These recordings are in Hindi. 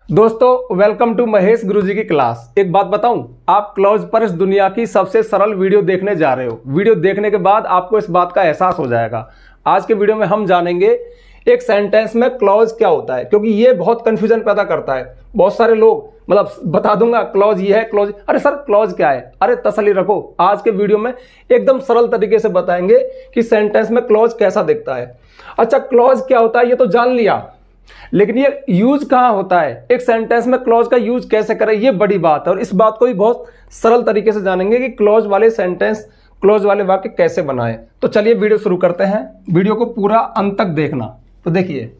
दोस्तों वेलकम टू महेश गुरुजी की क्लास। एक बात बताऊं, आप क्लॉज पर इस दुनिया की सबसे सरल वीडियो देखने जा रहे हो। वीडियो देखने के बाद आपको इस बात का एहसास हो जाएगा। आज के वीडियो में हम जानेंगे एक सेंटेंस में क्लॉज क्या होता है, क्योंकि ये बहुत कंफ्यूजन पैदा करता है। बहुत सारे लोग बता दूंगा क्लॉज ये है, क्लॉज, अरे सर क्लॉज क्या है। अरे तसल्ली रखो, आज के वीडियो में एकदम सरल तरीके से बताएंगे कि सेंटेंस में क्लॉज कैसा दिखता है। अच्छा, क्लॉज क्या होता है ये तो जान लिया, लेकिन ये यूज कहां होता है, एक सेंटेंस में क्लॉज का यूज कैसे करें, ये बड़ी बात है। और इस बात को भी बहुत सरल तरीके से जानेंगे कि क्लॉज वाले सेंटेंस, क्लॉज वाले वाक्य कैसे बनाएं। तो चलिए वीडियो शुरू करते हैं। वीडियो को पूरा अंत तक देखना। तो देखिए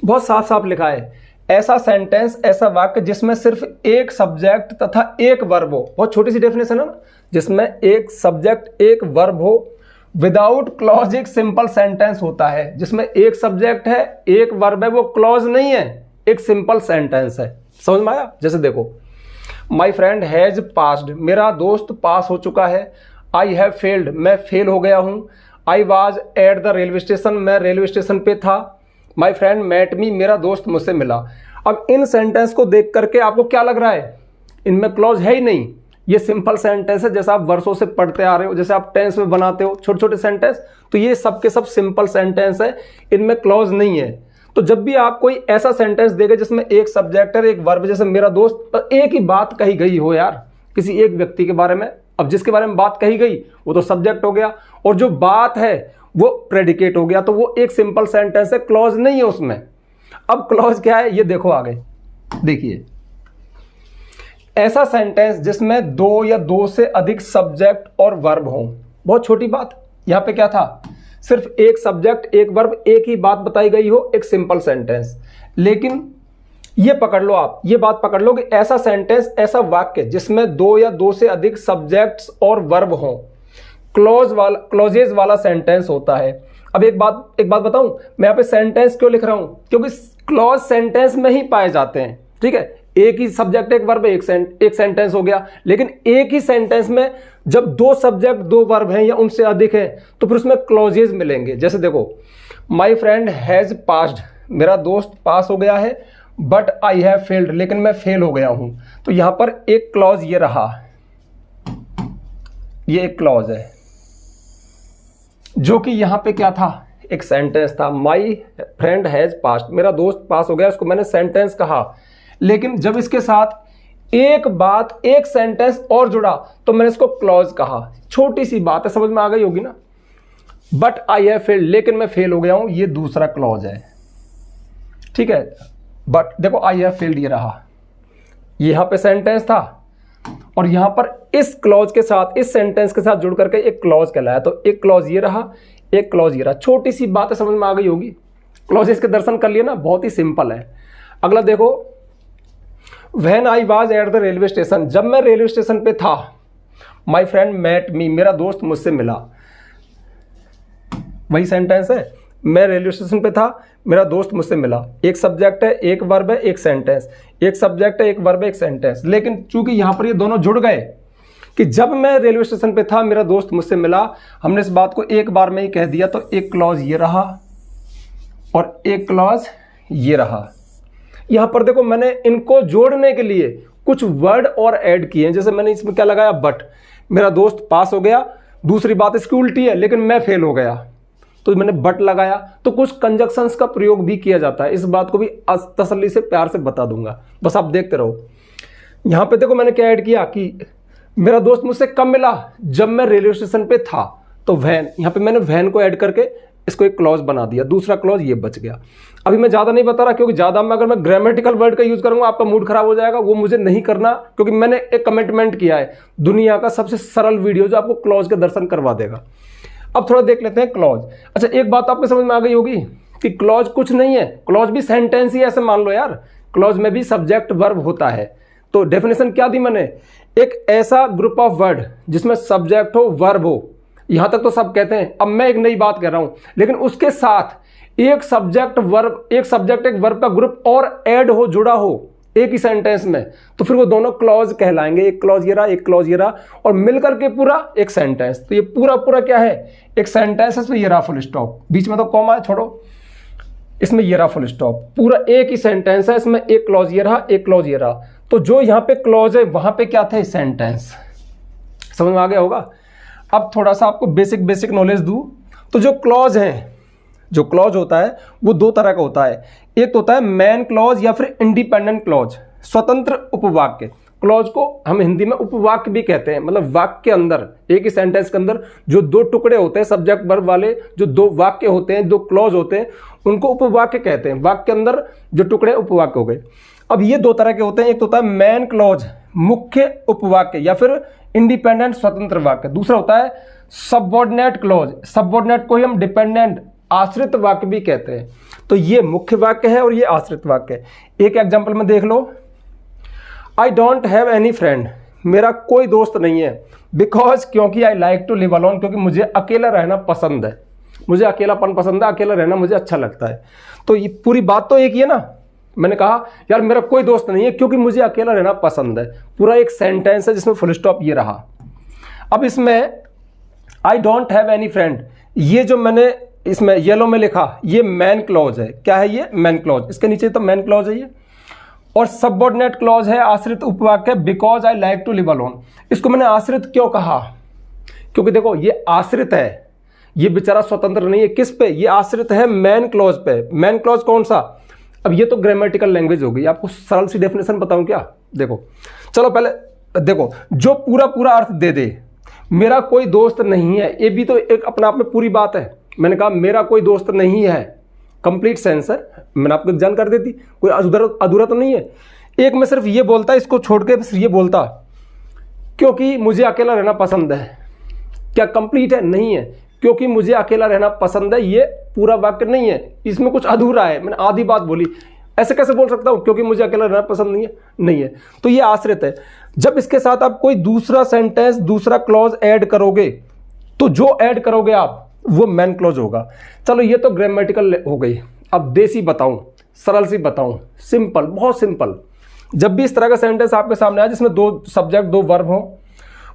बहुत साफ साफ लिखा है, ऐसा सेंटेंस, ऐसा वाक्य जिसमें सिर्फ एक सब्जेक्ट तथा एक वर्ब हो। बहुत छोटी सी डेफिनेशन है ना, जिसमें एक सब्जेक्ट एक वर्ब हो। विदाउट क्लॉज एक सिंपल सेंटेंस होता है, जिसमें एक सब्जेक्ट है एक वर्ब है, वो क्लॉज नहीं है, एक सिंपल सेंटेंस है। समझ में आया? जैसे देखो, माई फ्रेंड हैज पास्ड, मेरा दोस्त पास हो चुका है। आई हैव फेल्ड, मैं फेल हो गया हूं। I was at the railway station, मैं रेलवे स्टेशन पे था। माई फ्रेंड मेट मी, मेरा दोस्त मुझसे मिला। अब इन सेंटेंस को देख करके आपको क्या लग रहा है, इनमें क्लॉज है ही नहीं। ये सिंपल सेंटेंस है, जैसे आप वर्षों से पढ़ते आ रहे हो, जैसे आप टेंस में बनाते हो छोटे छोटे सेंटेंस, तो ये सब के सब सिंपल सेंटेंस है, इनमें क्लॉज नहीं है। तो जब भी आप कोई ऐसा सेंटेंस देगा जिसमें एक सब्जेक्ट है एक वर्ब, जैसे मेरा दोस्त, तो एक ही बात कही गई हो यार किसी एक व्यक्ति के बारे में। अब जिसके बारे में बात कही गई वो तो सब्जेक्ट हो गया, और जो बात है वो प्रेडिकेट हो गया, तो वो एक सिंपल सेंटेंस है, क्लॉज नहीं है उसमें। अब क्लॉज क्या है ये देखो आगे। देखिए, ऐसा सेंटेंस जिसमें दो या दो से अधिक सब्जेक्ट और वर्ब हो। बहुत छोटी बात, यहां पे क्या था, सिर्फ एक सब्जेक्ट एक वर्ब, एक ही बात बताई गई हो, एक सिंपल सेंटेंस। लेकिन ये पकड़ लो, आप ये बात पकड़ लो कि ऐसा सेंटेंस, ऐसा वाक्य जिसमें दो या दो से अधिक सब्जेक्ट्स और वर्ब हो, क्लॉजेज वाला सेंटेंस होता है। अब एक बात बताऊं, मैं यहाँ पे सेंटेंस क्यों लिख रहा हूं, क्योंकि क्लॉज सेंटेंस में ही पाए जाते हैं। ठीक है, एक ही सब्जेक्ट एक वर्ब, एक सेंटेंस हो गया। लेकिन एक ही सेंटेंस में जब दो सब्जेक्ट दो वर्ब हैं या उनसे अधिक है, तो फिर उसमें क्लॉजेज मिलेंगे। जैसे देखो, माई फ्रेंड हैज पास्ड, मेरा दोस्त पास हो गया है। बट आई हैव फेल्ड, लेकिन मैं फेल हो गया हूं। तो यहां पर एक क्लॉज ये रहा, ये एक क्लॉज है, जो कि यहां पे क्या था, एक सेंटेंस था। माई फ्रेंड हैज पास्ड, मेरा दोस्त पास हो गया, उसको मैंने सेंटेंस कहा। लेकिन जब इसके साथ एक बात, एक सेंटेंस और जुड़ा, तो मैंने इसको क्लॉज कहा। छोटी सी बात है, समझ में आ गई होगी ना। बट आई हैव फेल्ड, लेकिन मैं फेल हो गया हूं, ये दूसरा क्लॉज है। ठीक है, बट देखो आई हैव फेल्ड ये रहा, यहां पे सेंटेंस था, और यहां पर इस क्लॉज के साथ, इस सेंटेंस के साथ जुड़ करके एक क्लॉज कहलाया। तो एक क्लॉज ये रहा, एक क्लॉज ये रहा। छोटी सी बात है, समझ में आ गई होगी। क्लॉजेस के दर्शन कर लिए ना, बहुत ही सिंपल है। अगला देखो, when I was at the railway station, जब मैं रेलवे स्टेशन पे था। माई फ्रेंड मेट मी, मेरा दोस्त मुझसे मिला। वही सेंटेंस है, मैं रेलवे स्टेशन पे था, मेरा दोस्त मुझसे मिला। एक सब्जेक्ट है एक वर्ब है एक सेंटेंस, एक सब्जेक्ट है एक वर्ब है एक सेंटेंस। लेकिन चूंकि यहां पर ये दोनों जुड़ गए कि जब मैं रेलवे स्टेशन पे था मेरा दोस्त मुझसे मिला, हमने इस बात को एक बार में ही कह दिया। तो एक क्लॉज ये रहा और एक क्लॉज ये रहा। यहां पर देखो, मैंने इनको जोड़ने के लिए कुछ वर्ड और ऐड किए हैं। जैसे मैंने इसमें क्या लगाया, बट, मेरा दोस्त पास हो गया। दूसरी बात इसकी उल्टी है, लेकिन मैं फेल हो गया, तो मैंने बट लगाया। तो कुछ कंजक्शंस का प्रयोग भी किया जाता है, इस बात को भी तसल्ली से प्यार से बता दूंगा, बस आप देखते रहो। यहां पे देखो मैंने क्या ऐड किया कि मेरा दोस्त मुझसे कब मिला, जब मैं रेलवे स्टेशन पे था। तो वैन, यहां पे मैंने वैन को ऐड करके इसको एक क्लॉज बना दिया, दूसरा क्लॉज ये बच गया। अभी मैं ज्यादा नहीं बता रहा, क्योंकि ज्यादा में अगर मैं ग्रामेटिकल वर्ड का यूज करूंगा आपका मूड खराब हो जाएगा, वो मुझे नहीं करना। क्योंकि मैंने एक कमिटमेंट किया है, दुनिया का सबसे सरल वीडियो जो आपको क्लॉज के दर्शन करवा देगा। अब थोड़ा देख लेते हैं क्लॉज। अच्छा, एक बात आपको समझ में आ गई होगी कि क्लॉज कुछ नहीं है, क्लॉज भी सेंटेंस ही ऐसे मान लो यार। क्लॉज में भी सब्जेक्ट वर्ब होता है। तो डेफिनेशन क्या दी मैंने, एक ऐसा ग्रुप ऑफ वर्ड जिसमें सब्जेक्ट हो वर्ब हो। यहां तक तो सब कहते हैं। अब मैं एक नई बात कह रहा हूं, लेकिन उसके साथ एक सब्जेक्ट वर्ब, एक सब्जेक्ट एक वर्ब का ग्रुप और ऐड हो, जुड़ा हो एक ही सेंटेंस में, तो फिर वो दोनों क्लॉज कहलाएंगे। एक क्लॉज ये रहा, एक क्लॉज ये रहा, और मिलकर के पूरा एक सेंटेंस। तो ये पूरा पूरा क्या है, एक सेंटेंस है। तो ये रहा फुल स्टॉप, बीच में तो कॉमा है, छोड़ो। इसमें ये रहा फुल स्टॉप, पूरा एक ही सेंटेंस है, इसमें एक क्लॉज ये रहा, एक क्लॉज ये रहा। तो जो यहाँ पे क्लॉज है वहां पे क्या था, सेंटेंस। समझ में आ गया होगा। अब थोड़ा सा आपको बेसिक नॉलेज दूं तो जो क्लॉज है, जो क्लॉज होता है वो दो तरह का होता है। एक तो होता है मैन क्लॉज या फिर इंडिपेंडेंट क्लॉज, स्वतंत्र उपवाक्य। क्लॉज को हम हिंदी में उपवाक्य भी कहते हैं, मतलब वाक्य के अंदर, एक ही सेंटेंस के अंदर जो दो टुकड़े होते हैं, सब्जेक्ट वर्ब वाले जो दो वाक्य होते हैं, दो क्लॉज होते हैं, उनको उपवाक्य कहते हैं। वाक्य के अंदर जो टुकड़े उपवाक्य हो गए। अब ये दो तरह के होते हैं, एक तो होता है मैन क्लॉज, मुख्य उपवाक्य या फिर इंडिपेंडेंट स्वतंत्र वाक्य। दूसरा होता है सबऑर्डिनेट क्लॉज, सबऑर्डिनेट को ही हम डिपेंडेंट आश्रित वाक्य भी कहते हैं। तो ये मुख्य वाक्य है और ये आश्रित वाक्य है। एक एग्जांपल में देख लो, I don't have any friend, मेरा कोई दोस्त नहीं है। बिकॉज, क्योंकि I like to live alone, क्योंकि मुझे अकेला रहना पसंद है, मुझे अकेलापन पसंद है, अकेला रहना मुझे अच्छा लगता है। तो ये पूरी बात तो एक ही है ना। मैंने कहा यार मेरा कोई दोस्त नहीं है क्योंकि मुझे अकेला रहना पसंद है, पूरा एक सेंटेंस है जिसमें फुल स्टॉप ये रहा। अब इसमें आई डोंट हैव एनी फ्रेंड, ये जो मैंने इसमें येलो में लिखा ये मैन क्लॉज है। क्या है ये, मैन क्लॉज। इसके नीचे तो मैन क्लॉज है ये। और सबऑर्डिनेट क्लॉज है आश्रित उपवाक्य, because I like to live alone. इसको मैंने आश्रित क्यों कहा, क्योंकि देखो ये आश्रित है, ये बेचारा स्वतंत्र नहीं है। किस पे, ये आश्रित है मैन क्लॉज पे। मैन क्लॉज कौन सा, अब ये तो ग्रामेटिकल लैंग्वेज हो गई। आपको सरल सी डेफिनेशन बताऊं क्या, देखो चलो पहले देखो, जो पूरा अर्थ दे दे, मेरा कोई दोस्त नहीं है, ये भी तो एक अपने आप में पूरी बात है। मैंने कहा मेरा कोई दोस्त नहीं है, कंप्लीट सेंस है, मैंने आपको जानकारी दे दी, कोई अधूरा तो नहीं है। एक में सिर्फ ये बोलता, इसको छोड़ के सिर्फ ये बोलता क्योंकि मुझे अकेला रहना पसंद है, क्या कंप्लीट है, नहीं है। क्योंकि मुझे अकेला रहना पसंद है, ये पूरा वाक्य नहीं है, इसमें कुछ अधूरा है, मैंने आधी बात बोली। ऐसे कैसे बोल सकता हूं क्योंकि मुझे अकेला रहना पसंद नहीं है। तो ये आश्रित है। जब इसके साथ आप कोई दूसरा सेंटेंस, दूसरा क्लॉज ऐड करोगे, तो जो ऐड करोगे आप वो मैन क्लॉज होगा। चलो ये तो ग्रामेटिकल हो गई। अब देसी बताऊं, सरल सी बताऊं, सिंपल, बहुत सिंपल। जब भी इस तरह का सेंटेंस आपके सामने आए जिसमें दो सब्जेक्ट दो वर्ब हो,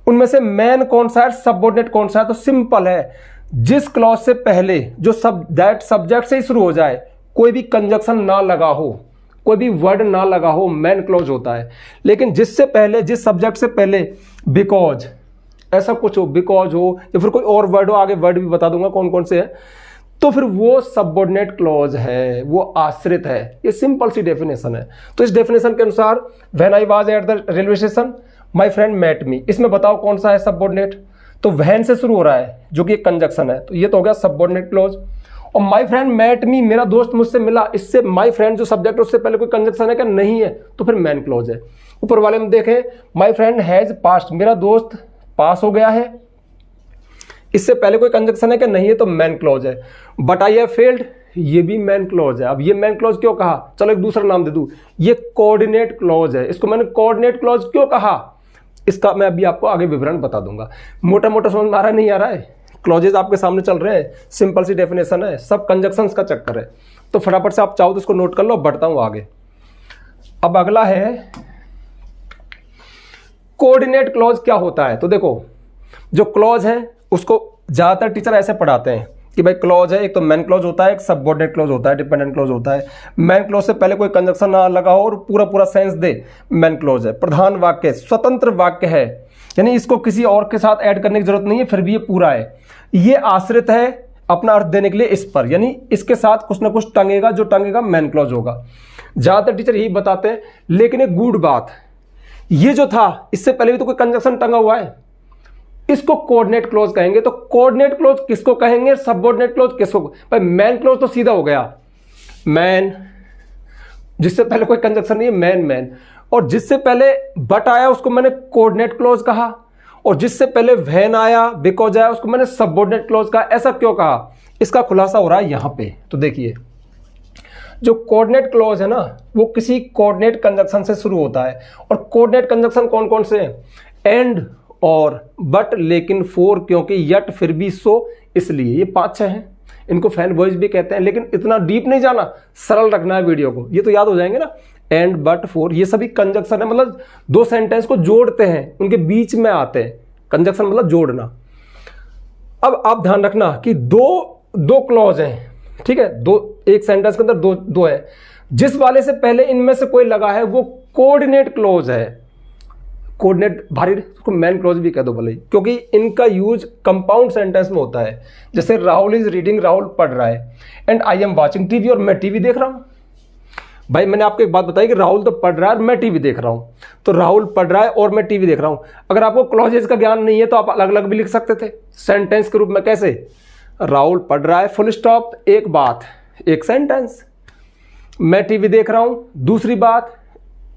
उनमें से मैन कौन सा है, सबऑर्डिनेट कौन सा है, तो सिंपल है, जिस क्लॉज से पहले जो दैट सब्जेक्ट से ही शुरू हो जाए, कोई भी कंजक्शन ना लगा हो, कोई भी वर्ड ना लगा हो, मैन क्लॉज होता है। लेकिन जिससे पहले, जिस सब्जेक्ट से पहले बिकॉज ऐसा कुछ हो, बिकॉज हो या फिर कोई और वर्ड हो, आगे वर्ड भी बता दूंगा कौन कौन से है, तो फिर वो सबऑर्डिनेट क्लॉज है, वो आश्रित है। ये सिंपल सी डेफिनेशन है। तो इस डेफिनेशन के अनुसार when I was at the railway station my friend met me, इसमें बताओ कौन सा है सबऑर्डिनेट, तो व्हेन से शुरू हो रहा है जो कि एक कंजक्शन है, तो ये तो हो गया सबऑर्डिनेट क्लॉज। और माय फ्रेंड मेट मी, मेरा दोस्त मुझसे मिला, इससे माय फ्रेंड जो सब्जेक्ट है उससे पहले कोई कंजक्शन है क्या, नहीं है, तो फिर मैन क्लॉज है। ऊपर वाले में देखें, माय फ्रेंड हैज पास्ड, मेरा दोस्त पास हो गया है, इससे पहले कोई कंजक्शन है क्या, नहीं है, तो मैन क्लॉज है। बट आई हैव फेल्ड, ये भी मैन क्लॉज है। अब ये मैन क्लॉज क्यों कहा, चलो एक दूसरा नाम दे दूं, ये कोऑर्डिनेट क्लॉज है। इसको मैंने कोऑर्डिनेट क्लॉज क्यों कहा, इसका मैं अभी आपको आगे विवरण बता दूंगा। मोटा मोटा समझ में आ रहा है, नहीं आ रहा है, क्लॉजेज आपके सामने चल रहे हैं, सिंपल सी डेफिनेशन है, सब कंजक्शंस का चक्कर है। तो फटाफट से आप चाहो तो इसको नोट कर लो, बढ़ता हूं आगे। अब अगला है कोऑर्डिनेट क्लॉज क्या होता है। तो देखो जो क्लॉज है उसको ज्यादातर टीचर ऐसे पढ़ाते हैं कि भाई क्लॉज है, एक तो मैन क्लॉज होता है, एक सबऑर्डिनेट क्लॉज होता है, डिपेंडेंट क्लॉज होता है। मैन क्लॉज से पहले कोई कंजक्शन ना लगा हो और पूरा सेंस दे, मैन क्लॉज है। प्रधान वाक्य, स्वतंत्र वाक्य है, यानी इसको किसी और के साथ ऐड करने की जरूरत नहीं है, फिर भी ये पूरा है। ये आश्रित है अपना अर्थ देने के लिए इस पर, यानी इसके साथ कुछ ना कुछ टंगेगा, जो टंगेगा मैन क्लॉज होगा। ज्यादातर टीचर यही बताते हैं। लेकिन एक गुड बात, ये जो था इससे पहले भी तो कोई कंजक्शन टंगा हुआ है, इसको कोऑर्डिनेट क्लॉज कहेंगे। तो कोऑर्डिनेट क्लॉज किसको कहेंगे, सबऑर्डिनेट क्लॉज किसको, भाई मैन क्लॉज तो सीधा हो गया, मैन जिससे पहले कोई कंजक्शन नहीं है, मैन। और जिससे पहले बट आया उसको मैंने कोऑर्डिनेट क्लॉज कहा, और जिससे पहले व्हेन आया, बिकॉज आया, उसको मैंने सबऑर्डिनेट क्लॉज कहा। ऐसा क्यों कहा, इसका खुलासा हो रहा है यहां पे। तो देखिए जो कोऑर्डिनेट क्लॉज है ना, वो किसी कोऑर्डिनेट कंजक्शन से शुरू होता है। और कोऑर्डिनेट कंजक्शन कौन कौन से हैं, एंड, और, बट, लेकिन, फॉर, क्योंकि, यट, फिर भी, सो, इसलिए, ये 5-6 हैं। इनको फैन वॉइस भी कहते हैं, लेकिन इतना डीप नहीं जाना, सरल रखना है वीडियो को, ये तो याद हो जाएंगे ना। एंड, बट, फॉर, ये सभी कंजक्शन है, मतलब दो सेंटेंस को जोड़ते हैं, उनके बीच में आते हैं। कंजक्शन मतलब जोड़ना। अब आप ध्यान रखना कि दो क्लॉज हैं, ठीक है, दो एक सेंटेंस के अंदर दो है, जिस वाले से पहले इनमें से कोई लगा है वो कोऑर्डिनेट क्लोज है। कोऑर्डिनेट भारी, उसको मेन क्लोज भी कह दो भले ही, क्योंकि इनका यूज कंपाउंड सेंटेंस में होता है। जैसे राहुल इज रीडिंग, राहुल पढ़ रहा है, and I am watching TV, और मैं टीवी देख रहा हूं। भाई मैंने आपको एक बात बताई कि राहुल तो पढ़ रहा है और मैं टीवी देख रहा हूं, तो राहुल पढ़ रहा है और मैं टीवी देख रहा हूं। अगर आपको क्लॉजेज का ज्ञान नहीं है तो आप अलग अलग भी लिख सकते थे सेंटेंस के रूप में। कैसे? राहुल पढ़ रहा है, फुल स्टॉप, एक बात, एक सेंटेंस। मैं टीवी देख रहा हूं, दूसरी बात,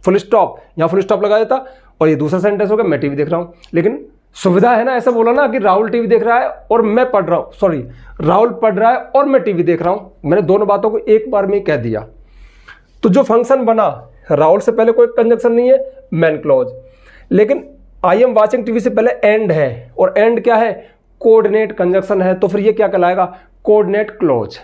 फुल स्टॉप, यहां फुल स्टॉप लगा देता और ये दूसरा सेंटेंस हो गया, मैं टीवी देख रहा हूं। लेकिन सुविधा है ना, ऐसा बोला ना कि राहुल टीवी देख रहा है और मैं पढ़ रहा हूं, सॉरी, राहुल पढ़ रहा है और मैं टीवी देख रहा हूं। मैंने दोनों बातों को एक बार में कह दिया। तो जो फंक्शन बना, राहुल से पहले कोई कंजक्शन नहीं है, मेन क्लॉज। लेकिन आई एम वाचिंग टीवी से पहले एंड है, और एंड क्या है? कोऑर्डिनेट कंजक्शन है, तो फिर ये क्या कहलाएगा? Coordinate clause.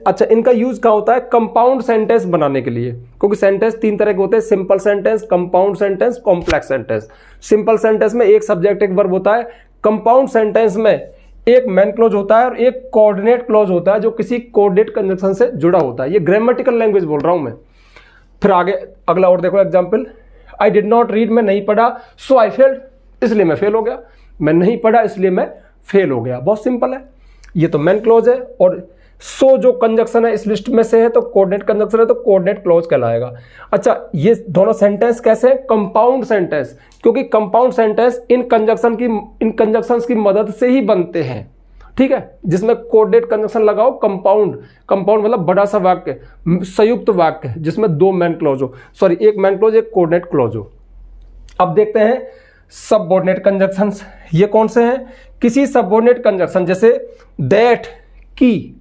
अच्छा, इनका यूज कहाँ होता है? कंपाउंड सेंटेंस बनाने के लिए, क्योंकि सेंटेंस तीन तरह के होते हैं, simple sentence, compound sentence, complex sentence. Simple sentence में एक सब्जेक्ट एक वर्ब होता है, कंपाउंड सेंटेंस में एक मेन क्लॉज होता है और एक कोऑर्डिनेट क्लॉज होता है जो किसी कोऑर्डिनेट कंजक्शन से जुड़ा होता है। ये ग्रामेटिकल लैंग्वेज बोल रहा हूं मैं। फिर आगे अगला और देखो example, I did not read, मैं नहीं पढ़ा, सो आई फेल्ड, इसलिए मैं फेल हो गया। मैं नहीं पढ़ा इसलिए मैं फेल हो गया। बहुत सिंपल है, ये तो मेन क्लॉज है। और सो जो कंजक्शन है इस लिस्ट में से है तो कोऑर्डिनेट कंजक्शन है, तो कोऑर्डिनेट क्लॉज कहलाएगा। अच्छा, ये दोनों सेंटेंस कैसे? कंपाउंड सेंटेंस, क्योंकि कंपाउंड सेंटेंस इन कंजक्शंस की मदद से ही बनते हैं। ठीक है, जिसमें कोऑर्डिनेट कंजक्शन लगाओ, कंपाउंड मतलब बड़ा सा वाक्य, संयुक्त वाक्य जिसमें दो मेन क्लॉज हो, सॉरी एक मेन क्लॉज एक कोऑर्डिनेट क्लॉज हो। अब देखते हैं सबऑर्डिनेट कंजक्शंस। ये कौन से हैं? किसी सबऑर्डिनेट कंजक्शन जैसे दैट, की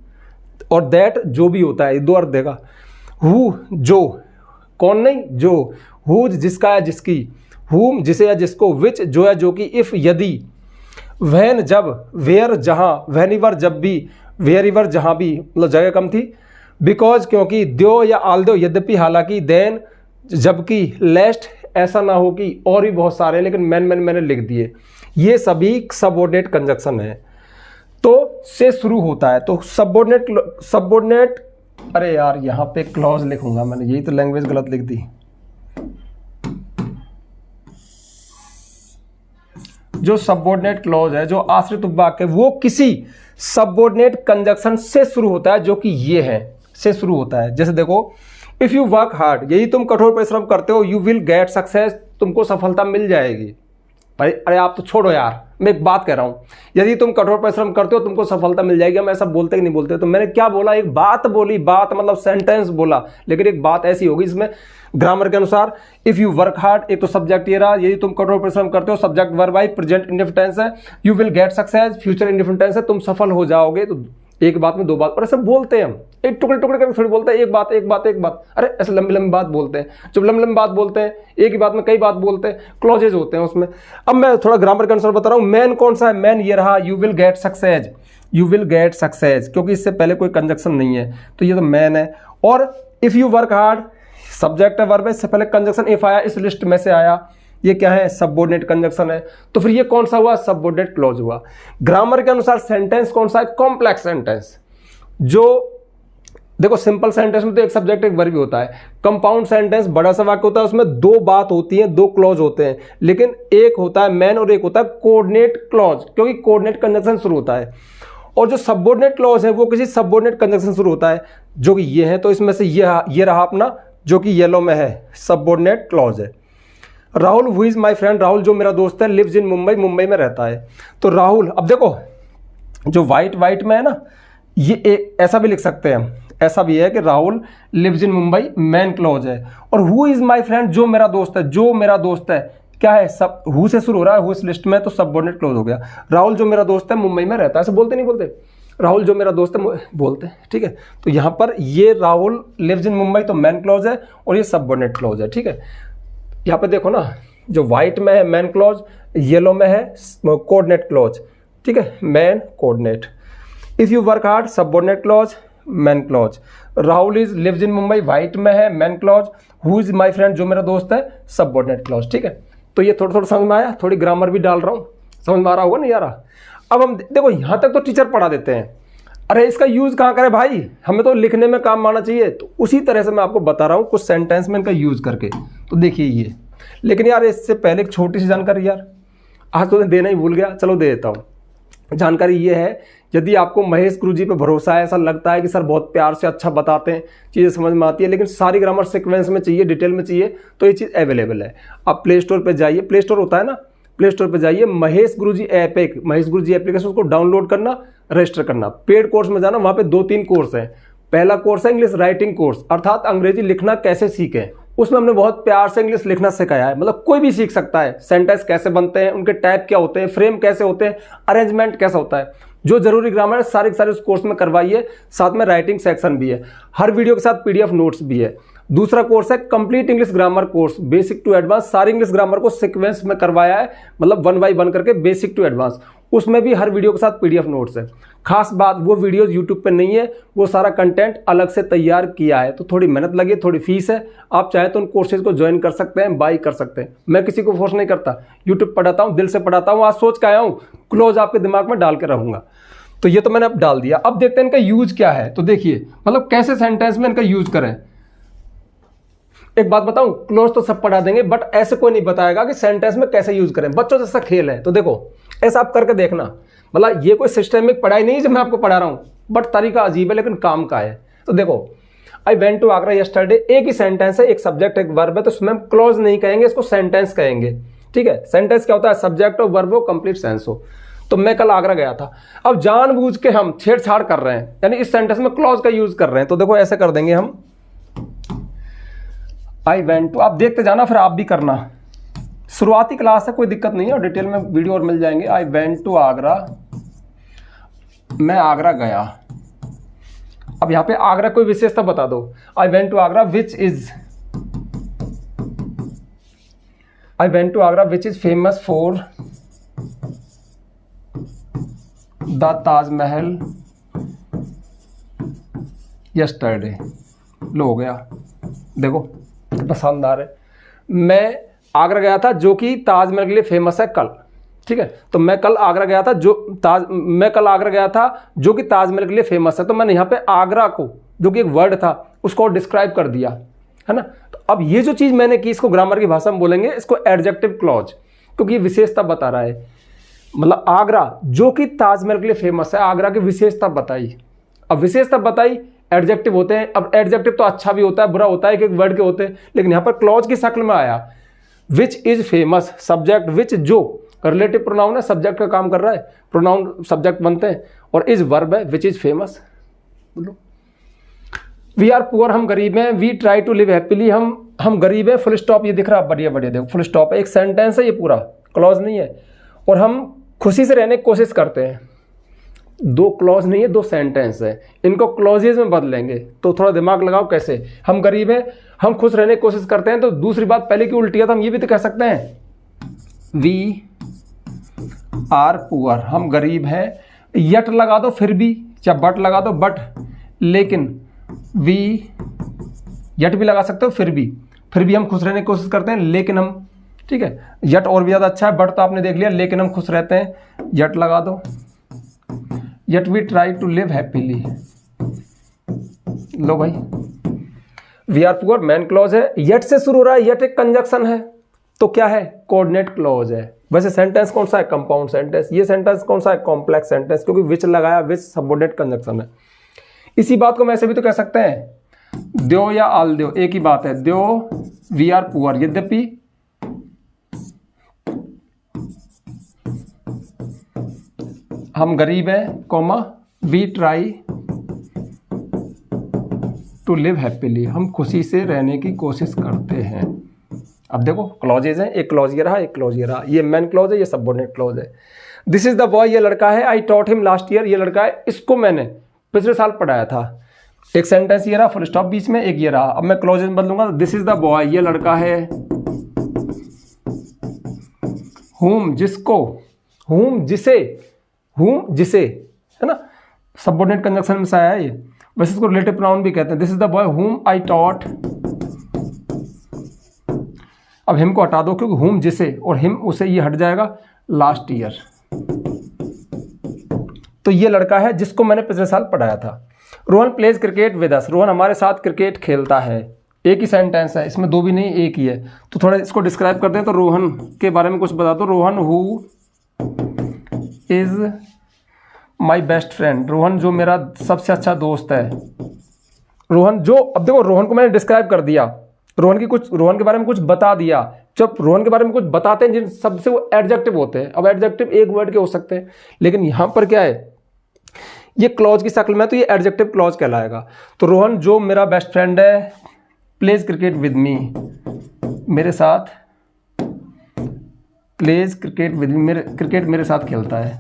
और दैट जो भी होता है, ये दो अर्थ देगा। हु जो, कौन नहीं, जो, हु जिसका या जिसकी, हुम जिसे या जिसको, विच जो या जो की, इफ यदि, व्हेन जब, वेयर जहां, व्हेनेवर जब भी, वेयरएवर जहां भी, मतलब जगह कम थी, बिकॉज क्योंकि, द्यो या आल्दो यद्यपि हालांकि, देन जबकि, लेस्ट ऐसा ना हो कि, और भी बहुत सारे, लेकिन मैंने लिख दिए। ये सभी सबऑर्डिनेट कंजक्शन है, तो से शुरू होता है। तो सबऑर्डिनेट, अरे यार यहां पे क्लॉज लिखूंगा मैंने, यही तो लैंग्वेज गलत लिख दी। जो सबऑर्डिनेट क्लॉज है, जो आश्रित उपवाक्य है, वो किसी सबऑर्डिनेट कंजक्शन से शुरू होता है, जो कि ये है, से शुरू होता है। जैसे देखो, इफ यू वर्क हार्ड, यदि तुम कठोर परिश्रम करते हो, यू विल गेट सक्सेस, तुमको सफलता मिल जाएगी। अरे आप तो छोड़ो यार, मैं एक बात कह रहा हूं, यदि तुम कठोर परिश्रम करते हो तुमको सफलता मिल जाएगी। हम ऐसा बोलते कि नहीं बोलते? तो मैंने क्या बोला? एक बात बोली, बात मतलब सेंटेंस बोला, लेकिन एक बात ऐसी होगी इसमें ग्रामर के अनुसार, इफ यू वर्क हार्ड, एक तो सब्जेक्ट ये रहा, यदि तुम कठोर परिश्रम करते हो, subject verb I, present indefinite tense है, you will get success, future indefinite tense है, तुम सफल हो जाओगे। तो एक बात में दो बात, और ऐसे बोलते हैं हम, एक टुकड़े करके थोड़ी बोलते हैं, एक बात, अरे ऐसे लंबी बात बोलते हैं। जब लंबी बात बोलते हैं, एक ही बात में कई बात बोलते हैं, क्लॉजेज होते हैं उसमें। अब मैं थोड़ा ग्रामर के अनुसार बता रहा हूं। मैन कौन सा है? मैन ये रहा, you will get success, you will get success, क्योंकि इससे पहले कोई कंजक्शन नहीं है, तो ये तो मैन है। और if you work hard, subject है, वर्ब है, इससे पहले कंजक्शन इफ आया, इस लिस्ट में से आया, ये क्या है? सबऑर्डिनेट कंजक्शन है। तो फिर ये कौन सा हुआ? सबऑर्डिनेट क्लॉज हुआ। ग्रामर के अनुसार सेंटेंस कौन सा है? Complex sentence. जो देखो, सिंपल सेंटेंस में तो एक सब्जेक्ट एक वर्ब होता है, कंपाउंड सेंटेंस बड़ा सा वाक्य होता है, उसमें दो बात होती है, दो क्लॉज होते हैं, लेकिन एक होता है मेन और एक होता है कोऑर्डिनेट क्लॉज, क्योंकि कोऑर्डिनेट कंजक्शन शुरू होता है। और जो सबऑर्डिनेट क्लॉज है वो किसी सबऑर्डिनेट कंजक्शन शुरू होता है, जो कि ये है। तो इसमें से ये रहा अपना, जो कि येलो में है, सबऑर्डिनेट क्लॉज है। Rahul who is my friend, Rahul जो मेरा दोस्त है, लिव्स इन मुंबई, मुंबई में रहता है। तो राहुल, अब देखो जो वाइट में है ना, ये एक ऐसा भी लिख सकते हैं हम, ऐसा भी है कि Rahul lives in Mumbai, main clause है। और हु इज माई फ्रेंड, जो मेरा दोस्त है, जो मेरा दोस्त है, क्या है? सब हु से शुरू हो रहा है, हु इस लिस्ट में, तो सबऑर्डिनेट क्लॉज हो गया। राहुल जो मेरा दोस्त है मुंबई में रहता है, ऐसे बोलते नहीं बोलते? राहुल जो मेरा दोस्त है बोलते हैं, ठीक है। तो यहां पर ये राहुल लिव्स इन मुंबई तो मैन क्लॉज है, और ये सबऑर्डिनेट क्लॉज है, ठीक है। यहाँ पे देखो ना, जो व्हाइट में है मैन क्लॉज, येलो में है कोऑर्डिनेट क्लॉज, ठीक है, main coordinate. If you work hard, subordinate clause, main clause. Rahul is lives in Mumbai, व्हाइट में है main clause. Who is my friend, जो मेरा दोस्त है, सबऑर्डिनेट क्लॉज, ठीक है। तो ये थोड़ा समझ में आया, थोड़ी ग्रामर भी डाल रहा हूँ, समझ में आ रहा होगा नहीं आ रहा। अब हम देखो, यहां तक तो टीचर पढ़ा देते हैं, अरे इसका यूज कहाँ करें भाई, हमें तो लिखने में काम आना चाहिए। तो उसी तरह से मैं आपको बता रहा हूँ कुछ सेंटेंस में इनका यूज करके। तो देखिए ये, लेकिन यार इससे पहले एक छोटी सी जानकारी यार, आज तो देना ही भूल गया, चलो दे देता हूँ। जानकारी ये है, यदि आपको महेश गुरुजी पे भरोसा है, ऐसा लगता है कि सर बहुत प्यार से अच्छा बताते हैं, चीज़ें समझ में आती है, लेकिन सारी ग्रामर सीक्वेंस में चाहिए, डिटेल में चाहिए, तो ये चीज़ अवेलेबल है। आप प्ले स्टोर पर जाइए, प्ले स्टोर होता है ना, प्ले स्टोर पर जाइए, महेश गुरुजी ऐप, एक महेश गुरुजी एप्लीकेशन, उसको डाउनलोड करना, रजिस्टर करना, पेड कोर्स में जाना, वहाँ पे 2-3 कोर्स हैं। पहला कोर्स है इंग्लिश राइटिंग कोर्स, अर्थात अंग्रेजी लिखना कैसे सीखें। उसमें हमने बहुत प्यार से इंग्लिश लिखना सिखाया है, मतलब कोई भी सीख सकता है। सेंटेंस कैसे बनते हैं, उनके टाइप क्या होते हैं, फ्रेम कैसे होते हैं, अरेंजमेंट कैसा होता है, जो जरूरी ग्रामर है सारे के सारे उस कोर्स में करवाइए। साथ में राइटिंग सेक्शन भी है, हर वीडियो के साथ PDF नोट्स भी है। दूसरा कोर्स है complete English grammar course, basic to advance, सारी इंग्लिश ग्रामर को सीक्वेंस में करवाया है, मतलब 1 by 1 करके, बेसिक टू एडवांस। उसमें भी हर वीडियो के साथ PDF नोट्स है। खास बात, वो वीडियोस यूट्यूब पे नहीं है, वो सारा कंटेंट अलग से तैयार किया है, तो थोड़ी मेहनत लगी, थोड़ी फीस है। आप चाहे तो उन कोर्सेज को ज्वाइन कर सकते हैं, बाई कर सकते हैं। मैं किसी को फोर्स नहीं करता, यूट्यूब पढ़ाता हूँ, दिल से पढ़ाता हूँ। आज सोच के आया हूँ, क्लोज आपके दिमाग में डाल के रहूँगा। तो ये तो मैंने अब डाल दिया। अब देखते हैं इनका यूज क्या है। तो देखिए, मतलब कैसे सेंटेंस में इनका यूज करें। एक बात बताऊं, क्लोज तो सब पढ़ा देंगे, बट ऐसे कोई नहीं बताएगा कि सेंटेंस में कैसे यूज करें। बच्चों जैसा खेल है, तो देखो ऐसा आप करके देखना। मतलब ये कोई सिस्टेमिक पढ़ाई नहीं है जो मैं आपको पढ़ा रहा हूं, बट तरीका अजीब है लेकिन काम का है। तो देखो, I went to Agra yesterday, एक ही सेंटेंस है, एक सब्जेक्ट एक वर्ब है, तो इसमें हम क्लोज नहीं कहेंगे, इसको सेंटेंस कहेंगे। ठीक है, सेंटेंस क्या होता है, सब्जेक्ट हो, वर्ब हो, कंप्लीट सेंस हो। तो मैं कल आगरा गया था। अब जानबूझ के हम छेड़छाड़ कर रहे हैं, यानी इस सेंटेंस में क्लॉज का यूज कर रहे हैं। तो देखो ऐसे कर देंगे हम, आई वेंट टू, आप देखते जाना फिर आप भी करना। शुरुआती क्लास है, कोई दिक्कत नहीं है, और डिटेल में वीडियो और मिल जाएंगे। आई वेंट टू आगरा, मैं आगरा गया। अब यहां पे आगरा कोई विशेषता बता दो। I went to Agra which is, I went to Agra which is famous for the Taj Mahal yesterday. लो हो गया, देखो पसंद आ रहे। मैं आगरा गया था जो कि ताजमहल के लिए फेमस है कल। ठीक है, तो मैं कल आगरा गया था मैं कल आगरा गया था जो कि ताजमहल के लिए फेमस है। तो मैंने यहाँ पे आगरा को, जो कि एक वर्ड था, उसको डिस्क्राइब कर दिया, है ना। तो अब ये जो चीज़ मैंने की, इसको ग्रामर की भाषा में बोलेंगे, इसको एडजेक्टिव क्लॉज, क्योंकि ये विशेषता बता रहा है। मतलब आगरा जो कि ताजमहल के लिए फेमस है, आगरा की विशेषता बताई। अब विशेषता बताई, एडजेक्टिव होते हैं। अब एडजेक्टिव तो अच्छा भी होता है, बुरा होता है, एक वर्ड के होते हैं, लेकिन यहाँ पर क्लॉज की शक्ल में आया। विच इज फेमस, सब्जेक्ट, विच जो रिलेटिव प्रोनाउन है, सब्जेक्ट का काम कर रहा है, प्रोनाउन सब्जेक्ट बनते हैं, और इज वर्ब है, विच इज फेमस। बोलो, वी आर पुअर, हम गरीब हैं। We try to live happily, हम गरीब हैं, फुल स्टॉप। ये दिख रहा है, बढ़िया बढ़िया, देखो फुल स्टॉप है, एक सेंटेंस है ये पूरा, क्लॉज नहीं है। और हम खुशी से रहने की कोशिश करते हैं। 2 क्लॉज नहीं है, 2 सेंटेंस है, इनको क्लॉजेज में बदलेंगे। तो थोड़ा दिमाग लगाओ कैसे। हम गरीब हैं, हम खुश रहने की कोशिश करते हैं, तो दूसरी बात पहले की उल्टी है, तो हम ये भी तो कह सकते हैं, वी आर पुअर, हम गरीब हैं। यट लगा दो फिर भी, चाहे बट लगा दो बट, लेकिन वी, यट भी लगा सकते हो, फिर भी हम खुश रहने की कोशिश करते हैं, लेकिन हम, ठीक है, यट और भी ज़्यादा अच्छा है, बट तो आपने देख लिया, लेकिन हम खुश रहते हैं, यट लगा दो। Yet we try to live happily. लो भाई, we are poor, main clause है, यट से शुरू हो रहा है, यट एक कंजक्शन है, तो क्या है, कोऑर्डिनेट क्लॉज है। वैसे सेंटेंस कौन सा है, कंपाउंड सेंटेंस। ये सेंटेंस कौन सा है, कॉम्प्लेक्स सेंटेंस, क्योंकि विच लगाया, विच सबऑर्डिनेट कंजक्शन है। इसी बात को मैं ऐसे भी तो कह सकते हैं, द्यो या आल द्यो, एक ही बात है, द्यो वी आर पुअर। यद्यपि हम गरीब हैं, comma we try to live happily, हम खुशी से रहने की कोशिश करते हैं। अब देखो क्लॉजेज हैं, एक क्लॉज ये रहा, एक क्लॉज ये रहा, ये मैन क्लॉज है, ये सबऑर्डिनेट क्लॉज है। दिस इज द बॉय, ये लड़का है। I taught him last year, ये लड़का है, इसको मैंने पिछले साल पढ़ाया था। एक सेंटेंस ये रहा, फुल स्टॉप बीच में, एक ये रहा। अब मैं क्लॉजेज में बदलूंगा, दिस इज द बॉय, ये लड़का है। हुम, जिसको, हुम जिसे, हुम जिसे, है ना, सबऑर्डिनेट कंजक्शन में से आया है ये। वैसे इसको रिलेटिव प्रोनाउन भी कहते हैं। दिस इज द बॉय हुम आई टॉट, अब हिम को हटा दो क्योंकि हुम जिसे और हिम उसे, ये हट जाएगा, लास्ट ईयर। तो ये लड़का है जिसको मैंने पिछले साल पढ़ाया था। Rohan pledge cricket with us, Rohan हमारे साथ क्रिकेट खेलता है। एक ही सेंटेंस है, इसमें दो भी नहीं एक ही है। तो थोड़ा इसको डिस्क्राइब करते हैं। तो रोहन के बारे में कुछ बता दो। Rohan who is my best friend, Rohan जो मेरा सबसे अच्छा दोस्त है। रोहन जो, अब देखो रोहन को मैंने डिस्क्राइब कर दिया, रोहन के बारे में कुछ बता दिया। जब रोहन के बारे में कुछ बताते हैं जिन सबसे वो एडजेक्टिव होते हैं। अब एडजेक्टिव एक वर्ड के हो सकते हैं, लेकिन यहां पर क्या है, ये क्लॉज की शक्ल में, तो ये एडजेक्टिव क्लॉज कहलाएगा। तो रोहन जो मेरा बेस्ट फ्रेंड है, प्लेज क्रिकेट विद मी, मेरे साथ pledge cricket with me, cricket मेरे साथ खेलता है,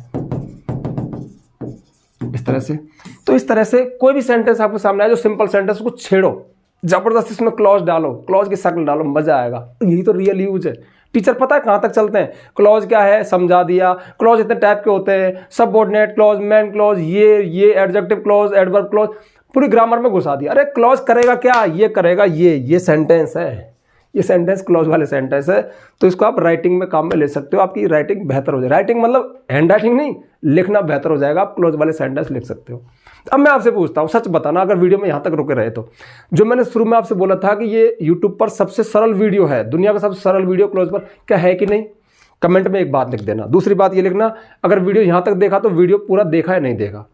इस तरह से। तो इस तरह से कोई भी सेंटेंस आपके सामने आए जो सिंपल सेंटेंस, को छेड़ो, जबरदस्ती इसमें क्लॉज डालो, क्लॉज की शक्ल डालो, मजा आएगा। यही तो रियल यूज है। टीचर पता है कहाँ तक चलते हैं। क्लॉज क्या है समझा दिया, क्लॉज इतने टाइप के होते हैं, सबऑर्डिनेट क्लॉज, मेन क्लॉज, ये एडजेक्टिव क्लॉज, एडवर्ब क्लॉज, पूरी ग्रामर में घुसा दिया। अरे क्लॉज करेगा क्या, ये करेगा, ये सेंटेंस है, ये सेंटेंस क्लॉज वाले सेंटेंस है। तो इसको आप राइटिंग में काम में ले सकते हो, आपकी राइटिंग बेहतर हो जाए। राइटिंग मतलब हैंड राइटिंग नहीं, लिखना बेहतर हो जाएगा, आप क्लॉज वाले सेंटेंस लिख सकते हो। अब मैं आपसे पूछता हूँ, सच बताना अगर वीडियो में यहाँ तक रुके रहे तो, जो मैंने शुरू में आपसे बोला था कि ये यूट्यूब पर सबसे सरल वीडियो है, दुनिया का सबसे सरल वीडियो क्लॉज पर, क्या है कि नहीं? कमेंट में एक बात लिख देना। दूसरी बात ये लिखना, अगर वीडियो यहाँ तक देखा तो वीडियो पूरा देखा या नहीं देखा।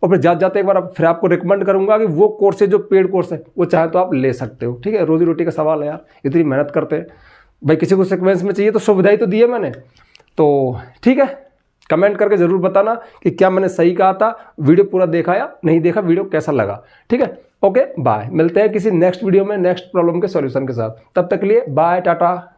और फिर जाते जाते एक बार फिर आपको रिकमेंड करूंगा कि वो कोर्स है जो पेड कोर्स है, वो चाहे तो आप ले सकते हो। ठीक है, रोजी रोटी का सवाल है यार, इतनी मेहनत करते हैं भाई, किसी को सीक्वेंस में चाहिए तो सुविधाएं तो दी है मैंने। तो ठीक है, कमेंट करके जरूर बताना कि क्या मैंने सही कहा था, वीडियो पूरा देखा या नहीं देखा, वीडियो कैसा लगा। ठीक है, ओके बाय, मिलते हैं किसी नेक्स्ट वीडियो में नेक्स्ट प्रॉब्लम के सॉल्यूशन के साथ। तब तक के लिए बाय, टाटा।